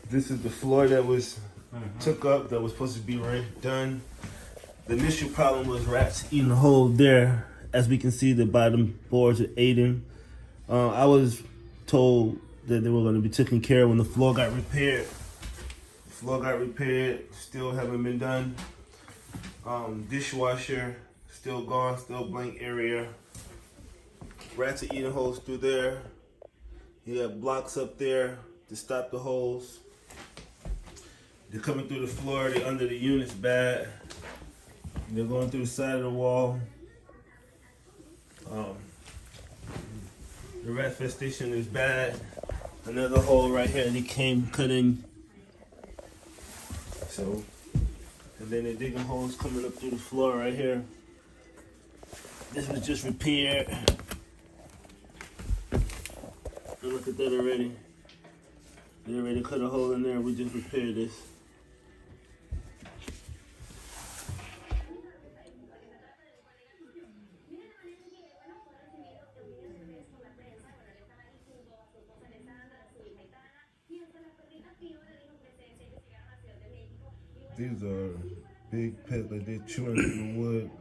This is the floor that was took up, that was supposed to be done. The initial problem was rats eating a hole there. As we can see, the bottom boards are eating. I was told that they were going to be taken care of when the floor got repaired. The floor got repaired, still haven't been done. Dishwasher, still gone, still blank area. Rats are eating holes through there. You got blocks up there to stop the holes. They're coming through the floor, they're under the units bad. They're going through the side of the wall. The rat infestation is bad. Another hole right here, they came cutting. So, and then they're digging holes coming up through the floor right here. This was just repaired. Look at that already. They already cut a hole in there, we just repaired this. These are big pets, like they're chewing through the wood.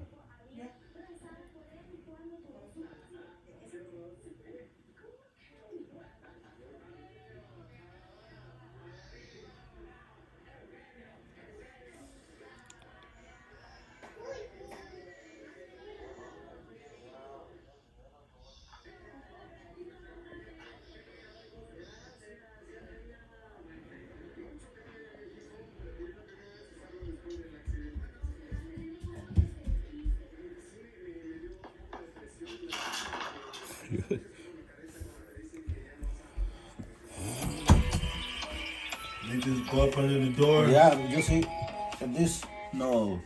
They just go up under the door. Yeah, you see, this, no.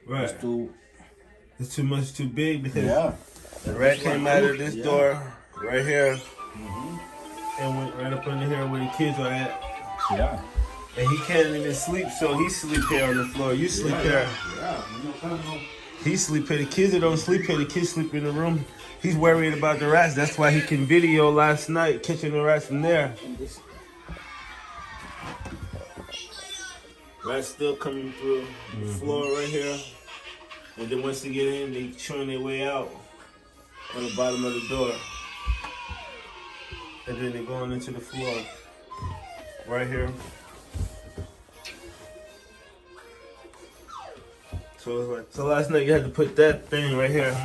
Right. It's too much, too big because the rat came out of this door right here and went right up under here where the kids are at. Yeah. And he can't even sleep, so he sleep here on the floor. You sleep here. Yeah. He sleep here. The kids that don't sleep here, the kids sleep in the room. He's worried about the rats. That's why he can video last night catching the rats from there. Rats still coming through the floor right here. And then once they get in, they chewing their way out on the bottom of the door. And then they're going into the floor right here. So last night you had to put that thing right here.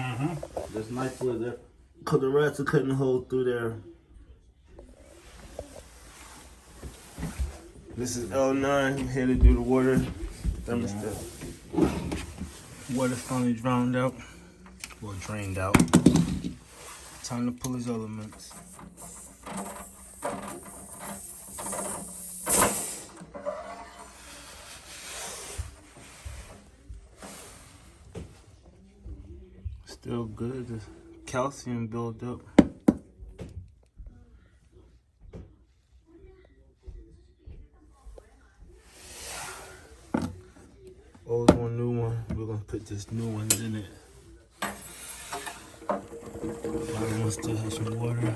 This nice was there. Cause the rats are cutting a hole through there. This is L9 here to do the water thermostat. Water finally drowned out, or drained out. Time to pull his elements. Still good, the calcium buildup. Old one, new one. We're gonna put this new one in it. Bottom one still has some water.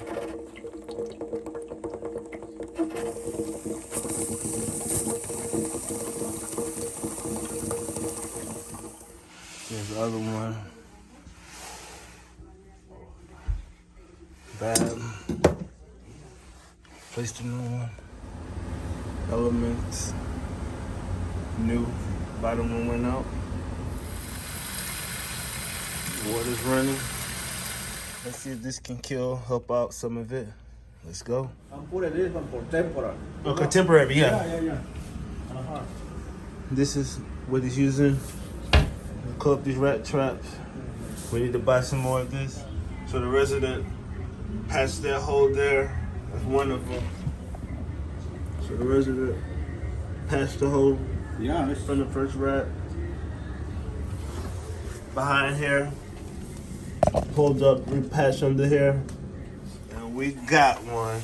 There's the other one. Bad. Place the new one. Elements. New. Bottom one went out. Water's running. Let's see if this can help out some of it. Let's go. I'm putting this one for temporary. Oh, contemporary, yeah. Yeah. This is what he's using to call up these rat traps. We need to buy some more of this. So the resident patched their hole there. That's one of them. So the resident patched the hole from the first rat. Behind here, pulled up, repatched under here, and we got one.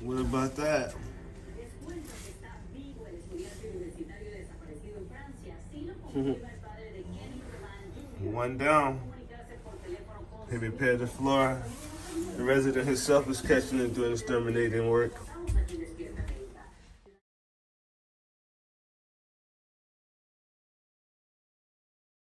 What about that? One down. He repaired the floor. The resident himself was catching and doing exterminating work.